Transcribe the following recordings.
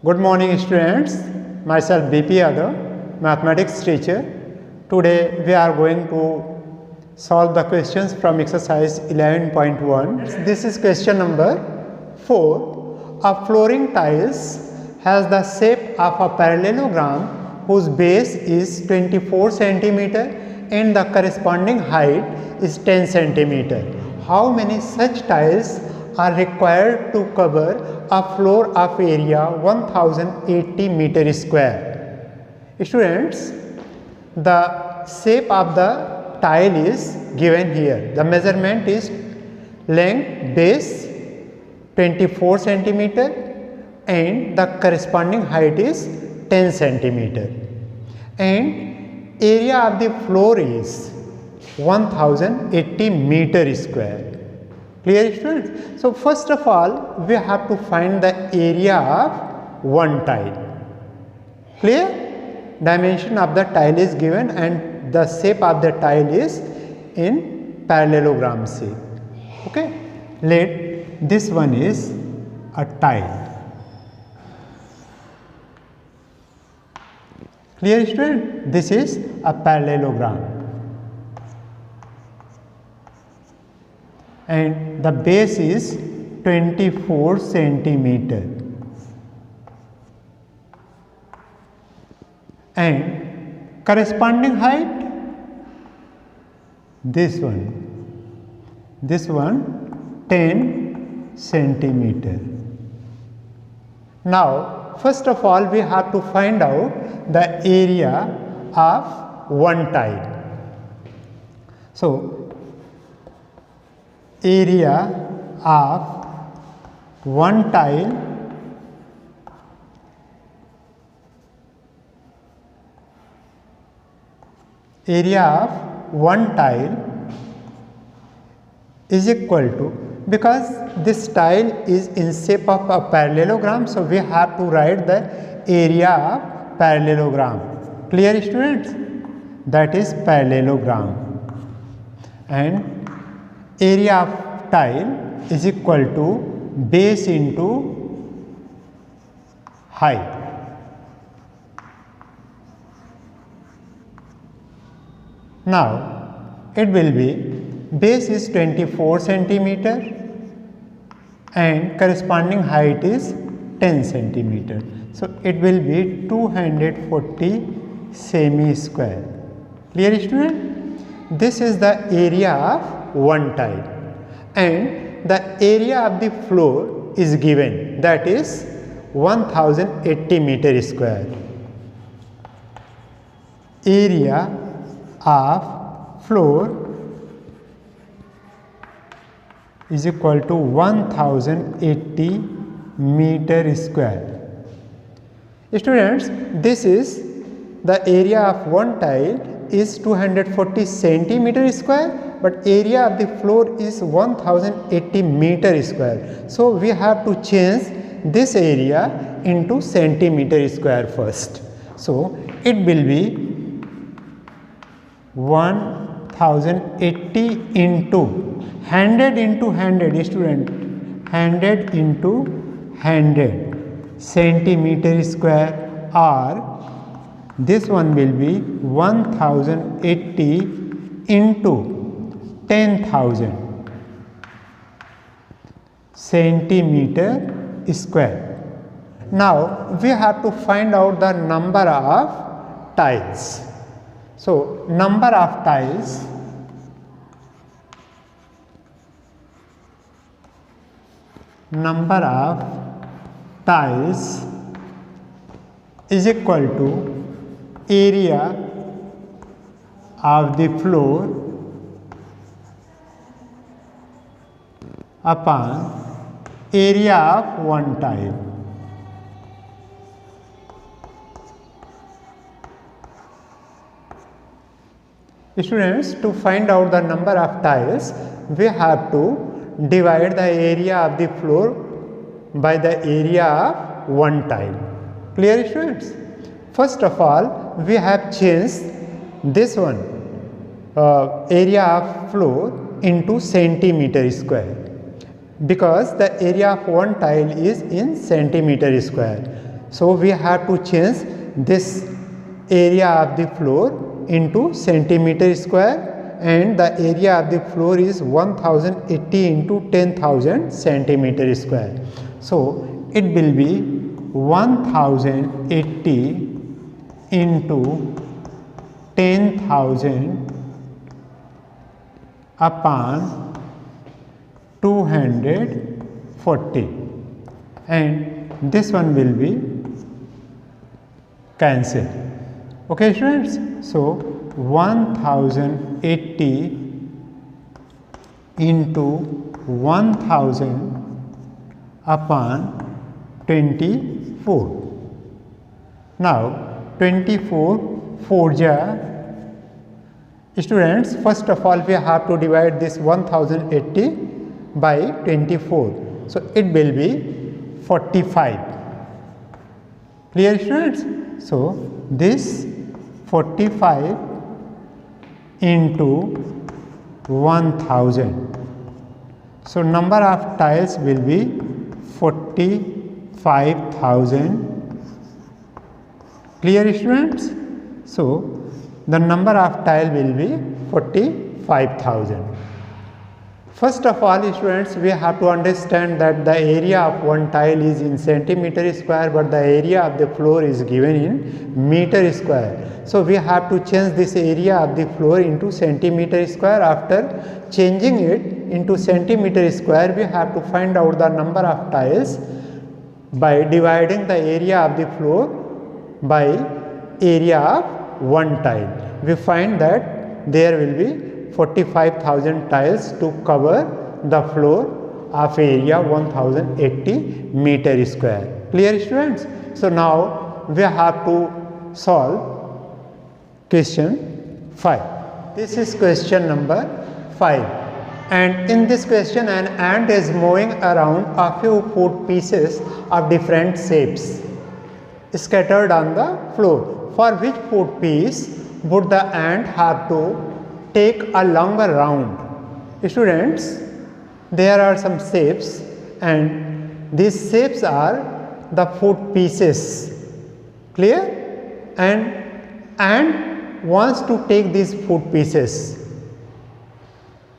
Good morning students, myself BP Yadav, mathematics teacher. Today we are going to solve the questions from exercise 11.1. This is question number 4. A flooring tiles has the shape of a parallelogram whose base is 24 centimeter and the corresponding height is 10 centimeter. How many such tiles are required to cover a floor of area 1080 meter square? Students, the shape of the tile is given here. The measurement is length base 24 centimeter and the corresponding height is 10 centimeter and area of the floor is 1080 meter square. Clear students? So first of all we have to find the area of one tile. Clear? Dimension of the tile is given and the shape of the tile is in parallelogram shape. Okay? Let this one is a tile. Clear student? This is a parallelogram. And the base is 24 centimeter and corresponding height this one 10 centimeter. Now first of all we have to find out the area of one tile. So area of one tile is equal to, because this tile is in shape of a parallelogram, so we have to write the area of parallelogram. Clear students? That is parallelogram. And area of tile is equal to base into height. Now it will be base is 24 centimeter and corresponding height is 10 centimeter. So it will be 240 semi square. Clear student? This is the area of one tile and the area of the floor is given, that is 1080 meter square. Area of floor is equal to 1080 meter square. Students, this is the area of one tile is 240 centimeter square, but area of the floor is 1080 meter square. So we have to change this area into centimeter square first. So it will be 1080 into 100 into 100 student, 100 into 100 centimeter square, or this one will be 1080 into 10,000 centimeter square. Now we have to find out the number of tiles. So number of tiles is equal to area of the floor upon area of one tile. Students, to find out the number of tiles, we have to divide the area of the floor by the area of one tile. Clear students? First of all, we have changed this one area of floor into centimeter square, because the area of one tile is in centimeter square. So we have to change this area of the floor into centimeter square, and the area of the floor is 1080 into 10,000 centimeter square. So it will be 1080 into 10,000 upon 240, and this one will be cancelled. Okay students, so 1080 into 1000 upon 24. Now 24 4 ja. Students, first of all we have to divide this 1080 by 24. So it will be 45. Clear students? So this 45 into 1000. So number of tiles will be 45,000. Clear students? So the number of tile will be 45,000. First of all students, we have to understand that the area of one tile is in centimeter square, but the area of the floor is given in meter square. So we have to change this area of the floor into centimeter square. After changing it into centimeter square, we have to find out the number of tiles by dividing the area of the floor by area of one tile. We find that there will be 45,000 tiles to cover the floor of area 1080 meter square. Clear students? So now we have to solve question 5. This is question number 5, and in this question an ant is moving around a few food pieces of different shapes scattered on the floor. For which food piece would the ant have to take a longer round? Students, there are some shapes, and these shapes are the food pieces. Clear? And ant wants to take these food pieces.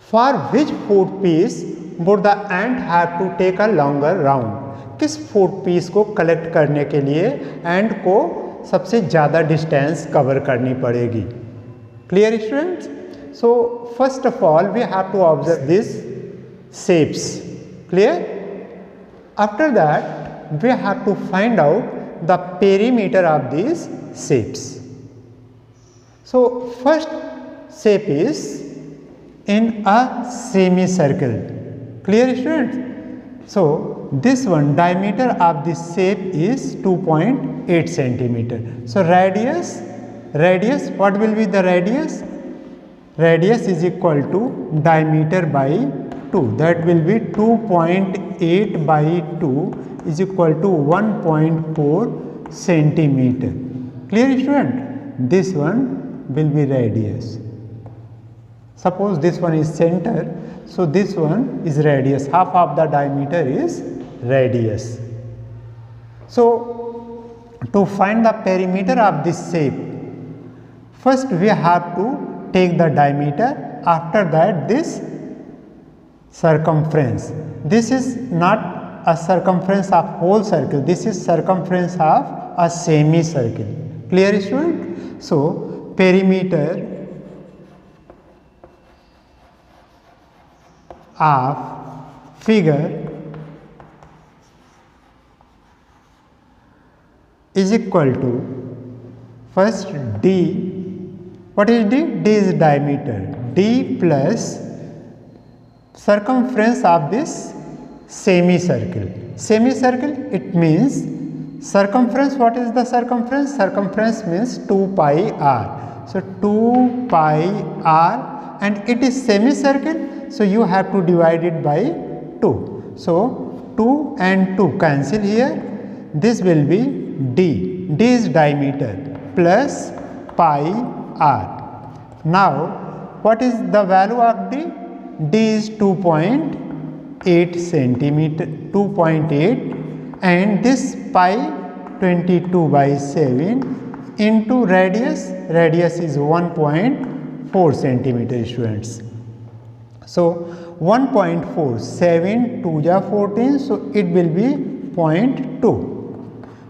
For which food piece would the ant have to take a longer round? किस food piece को collect करने के लिए एंट को सबसे ज़्यादा distance cover करनी पड़ेगी? Clear students? So first of all we have to observe this shapes. Clear? After that we have to find out the perimeter of these shapes. So first shape is in a semicircle. Clear students? So this one, diameter of this shape is 2.8 centimeter. So radius, what will be the radius? Radius is equal to diameter by 2, that will be 2.8 by 2 is equal to 1.4 centimeter. Clear student? This one will be radius. Suppose this one is center, so this one is radius, half of the diameter is radius. So to find the perimeter of this shape, first we have to take the diameter, after that this circumference. This is not a circumference of whole circle, this is circumference of a semicircle. Clear student? So perimeter of figure is equal to, first d, what is d? D is diameter, d plus circumference of this semicircle. Semicircle, it means circumference. What is the circumference? Circumference means 2 pi r. So 2 pi r, and it is semicircle, so you have to divide it by 2. So 2 and 2 cancel here, this will be d. D is diameter plus pi r. Now what is the value of d? D is 2.8 centimeter, 2.8, and this pi 22 by 7 into radius. Radius is 1.4 centimeter, students. So 1.4, 7 2 ja 14, so it will be 0.2.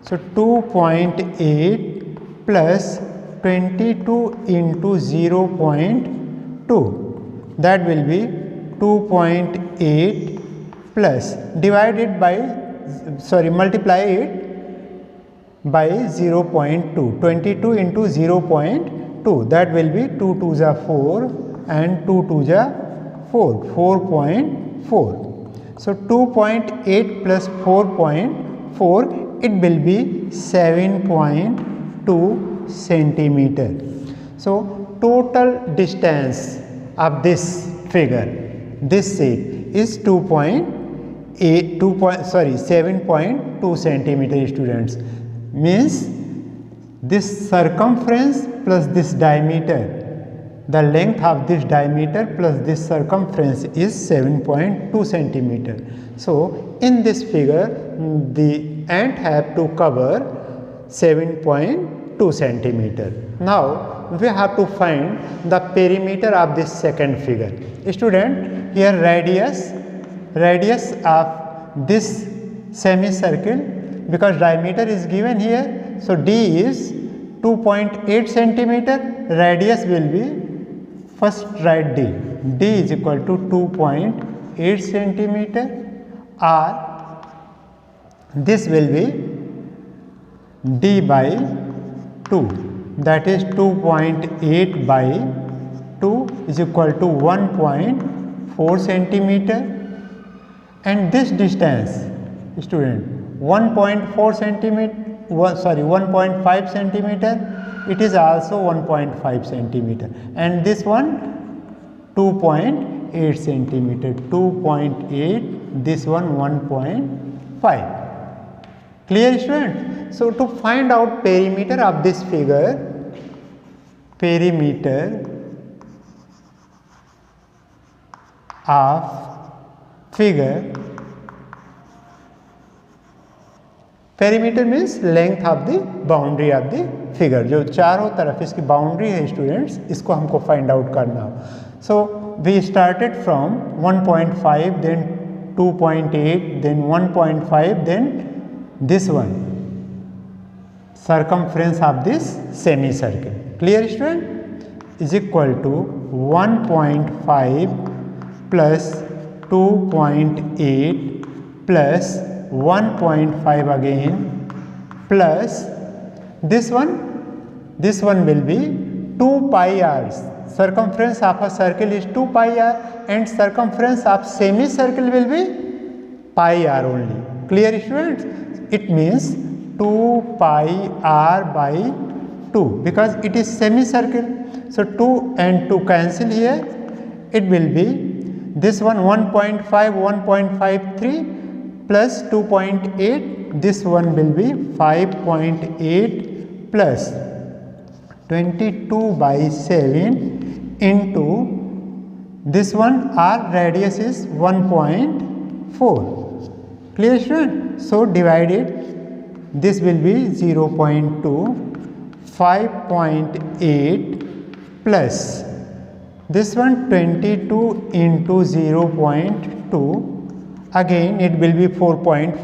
So 2.8 plus 22 into 0.2, that will be 2.8 plus divided by, multiply it by 0.2, 22 into 0.2, that will be 2 2 ja 4 and 2 2 ja 4, 4.4. So 2.8 plus 4.4, it will be 7.2 centimeter. So total distance of this figure, this shape, is 7.2 centimeter, students. Means this circumference plus this diameter, the length of this diameter plus this circumference is 7.2 centimeter. So in this figure, the ant have to cover 7.2 centimeter. Now we have to find the perimeter of this second figure. Student, here radius of this semicircle, because diameter is given here, so D is 2.8 centimeter, radius will be, first write D, D is equal to 2.8 centimeter, or this will be D by 2, that is 2.8 by 2 is equal to 1.4 centimeter, and this distance, student, 1.5 centimeter, it is also 1.5 centimeter, and this one 2.8 centimeter, 2.8, this one 1.5. Clear, student? So to find out perimeter of this figure, perimeter of figure, perimeter means length of the boundary of the figure, जो चारों तरफ इसकी boundary है students, इसको हमको find out करना हो. So we started from 1.5, then 2.8, then 1.5, then this one, circumference of this semicircle. Clear, student? Is equal to 1.5 plus 2.8 plus 1.5 again plus this one will be 2 pi r. Circumference of a circle is 2 pi r and circumference of semicircle will be pi r only. Clear, students? It means 2 pi r by 2, because it is semicircle. So 2 and 2 cancel here, it will be this one 1.5, 1.53 plus 2.8, this one will be 5.8 plus 22 by 7 into this one, our radius is 1.4. Clear, student? So divided, this will be 0.2, 5.8 plus this one 22 into 0.2, again it will be 4.4,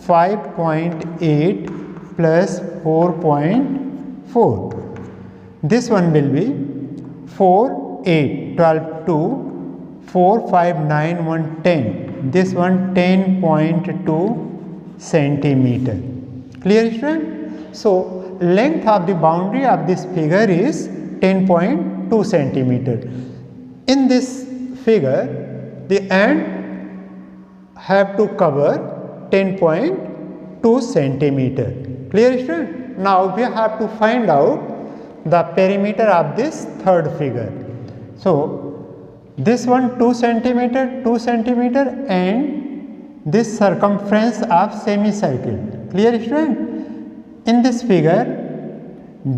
5.8 plus 4.4, this one will be 4, 8, 12, 2, 4, 5, 9, 1, 10, this one 10.2 centimeter. Clear, student? So length of the boundary of this figure is 10.2 centimeter. In this figure, the ant have to cover 10.2 centimeter. Clear, student? Now we have to find out the perimeter of this third figure. So this one 2 centimeter, 2 centimeter, and this circumference of semicircle. Clear, student? In this figure,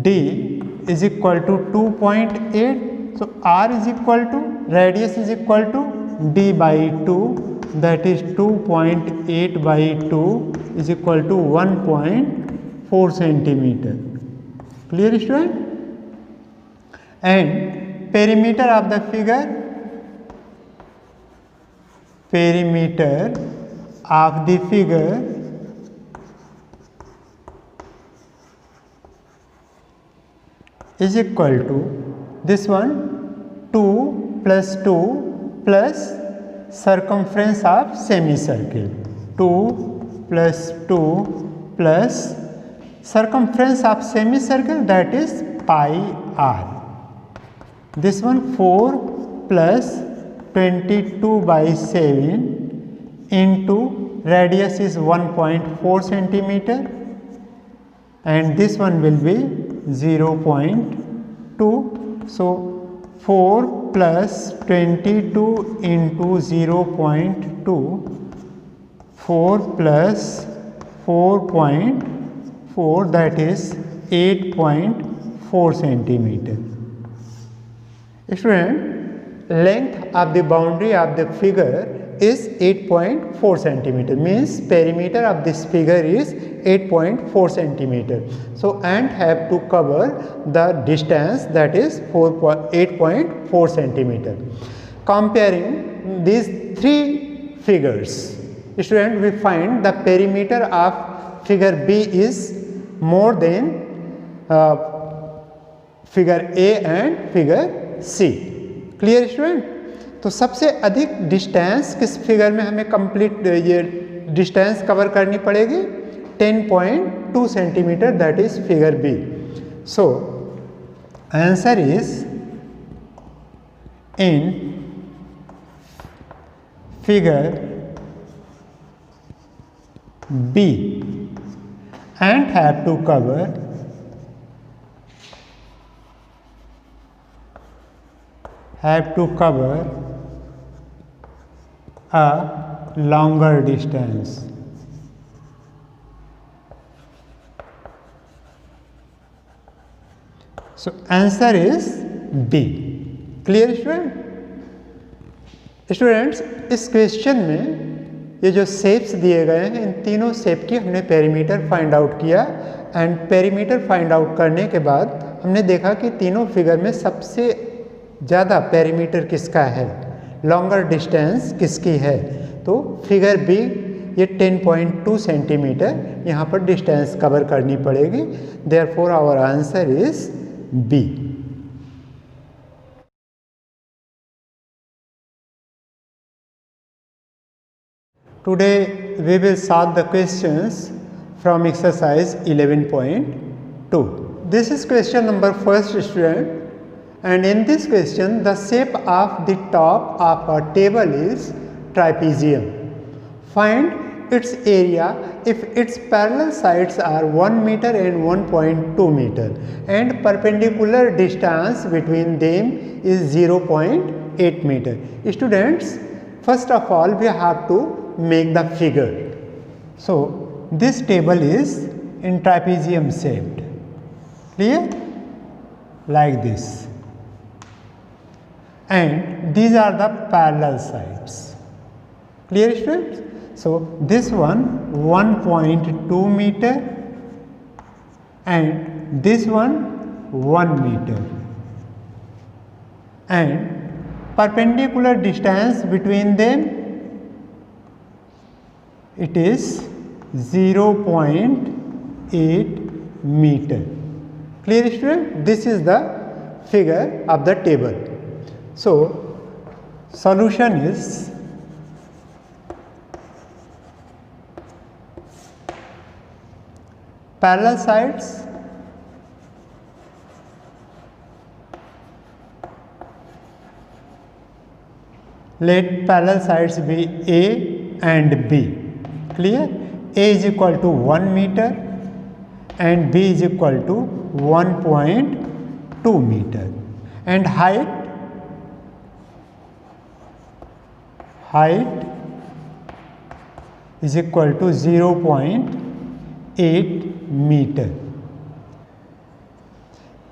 D is equal to 2.8, so R is equal to, radius is equal to D by 2, that is 2.8 by 2 is equal to 1.4. 4 centimeter. Clear, student? And perimeter of the figure, perimeter of the figure is equal to this one, 2 plus 2 plus circumference of semicircle, 2 plus 2 plus circumference of semicircle, that is pi r. This one 4 plus 22 by 7 into radius is 1.4 centimeter, and this one will be 0.2. So 4 plus 22 into 0.2, 4 plus 4.4, that is 8.4 centimeter. Student, length of the boundary of the figure is 8.4 centimeter, means perimeter of this figure is 8.4 centimeter. So ant have to cover the distance, that is 8.4 centimeter. Comparing these three figures, student, we find the perimeter of figure B is more than figure A and figure C. Clear student? तो सबसे अधिक distance किस figure में हमें complete ये distance cover करनी पड़ेगी? 10.2 centimetre, that is figure B. So answer is in figure B and have to cover a longer distance. So answer is B. Clear student? Students, इस क्वेश्चन में ये जो शेप्स दिए गए हैं, इन तीनों शेप की हमने पेरीमीटर फाइंड आउट किया, एंड पेरीमीटर फाइंड आउट करने के बाद हमने देखा कि तीनों फिगर में सबसे ज़्यादा पेरीमीटर किसका है, लॉन्गर डिस्टेंस किसकी है. तो फिगर बी ये 10.2 सेंटीमीटर यहाँ पर डिस्टेंस कवर करनी पड़ेगी. Therefore our answer is B. Today we will solve the questions from exercise 11.2. This is question number first student. And in this question, the shape of the top of a table is trapezium. Find its area if its parallel sides are 1 meter and 1.2 meter and perpendicular distance between them is 0.8 meter. Students, first of all we have to make the figure. So this table is in trapezium shaped. Clear? Like this. And these are the parallel sides. Clear students? So this one 1.2 meter and this one 1 meter, and perpendicular distance between them, it is 0.8 meter. Clear student? This is the figure of the table. So solution is parallel sides let parallel sides be A and B. Clear? A is equal to 1 meter and B is equal to 1.2 meter, and height is equal to 0.8 meter.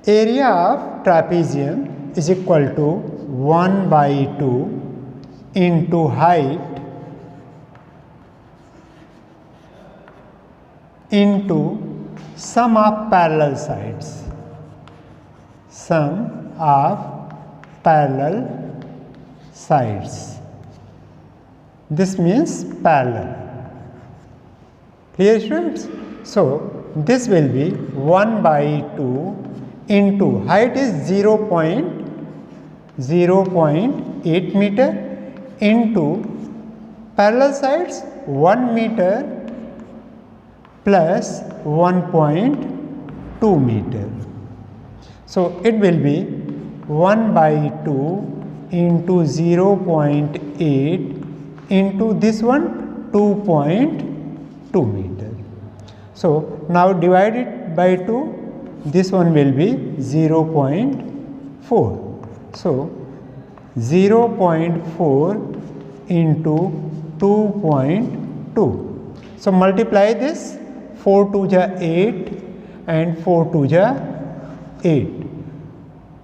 Area of trapezium is equal to 1/2 into height into sum of parallel sides. Sum of parallel sides. This means parallel. Clear, students? So this will be 1 by 2 into height is 0.8 meter into parallel sides 1 meter plus 1.2 meter. So it will be 1 by 2 into 0.8 into this one 2.2 meter. So now divide it by 2, this one will be 0.4. So 0.4 into 2.2. So multiply this, 4 2 ja 8 and 4 2 ja 8.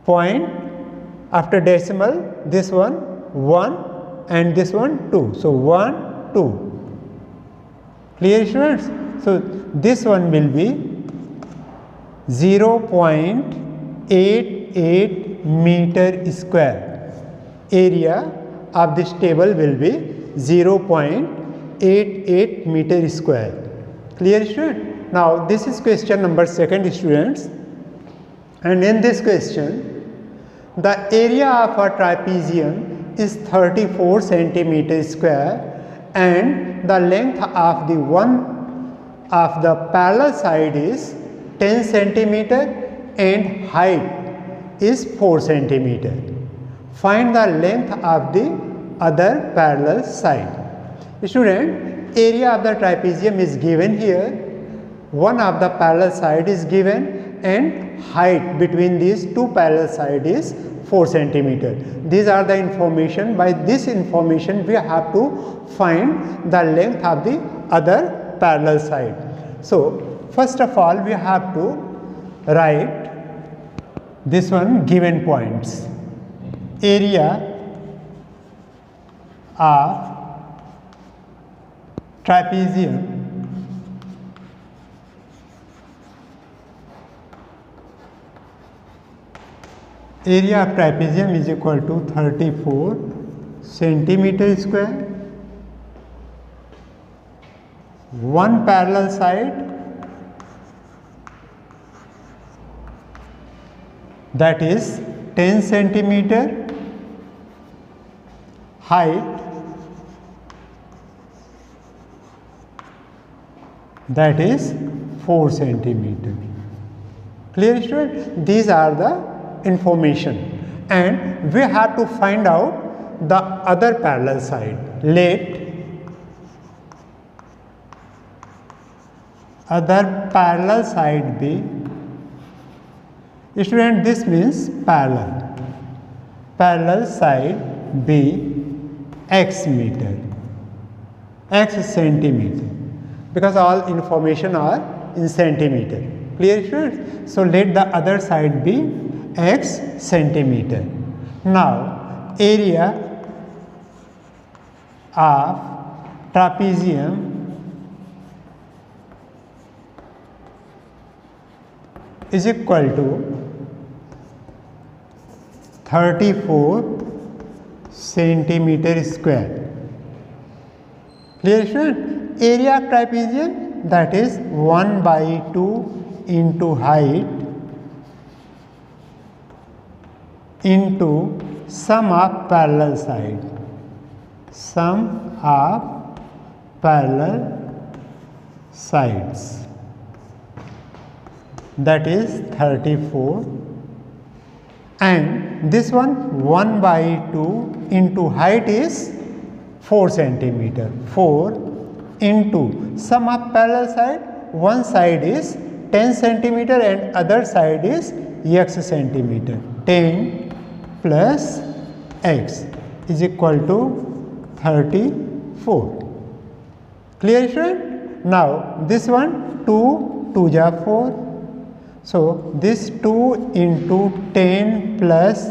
Point after decimal, this one 1 and this one 2. So 1 2. Clear, students? So this one will be 0.88 meter square. Area of this table will be 0.88 meter square. Clear, student? Now this is question number 2, students, and in this question the area of a trapezium is 34 centimeter square and the length of the one of the parallel side is 10 centimeter and height is 4 centimeter. Find the length of the other parallel side. Student, area of the trapezium is given here, one of the parallel side is given and height between these two parallel side is 4 centimeter. These are the information. By this information we have to find the length of the other parallel side. So first of all we have to write this one given points. Area of trapezium is equal to 34 centimeter square. One parallel side, that is 10 centimeter, height that is 4 centimeter. Clear, student? These are the information and we have to find out the other parallel side. Let other parallel side be, student, this means parallel side be x meter, x centimeter, because all information are in centimeter. Clear, students? So let the other side be x centimeter. Now area of trapezium is equal to 34 centimeter square. Clear, student? Area of trapezium, that is 1 by 2 into height into sum of parallel side. Sum of parallel sides, that is 34, and this one 1 by 2 into height is 4 centimeter. 4 into sum of parallel side, one side is 10 centimeter and other side is x centimeter. 10 plus x is equal to 34. Clear, student? Now this one 2 2 ja 4. So this 2 into 10 plus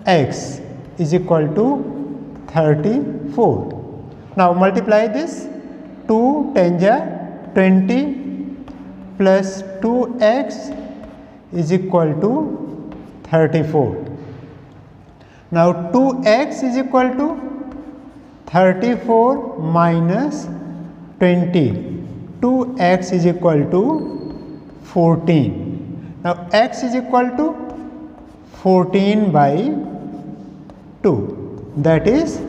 x is equal to 34. Now multiply this, 2 10 ja 20 plus 2x is equal to 34. Now 2x is equal to 34 minus 20. 2x is equal to 14. Now x is equal to 14 by 2, that is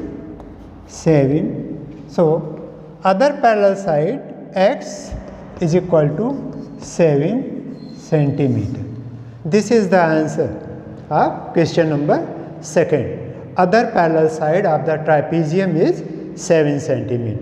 7. So other parallel side x is equal to 7 centimeter. This is the answer of question number 2. Other parallel side of the trapezium is 7 centimeter.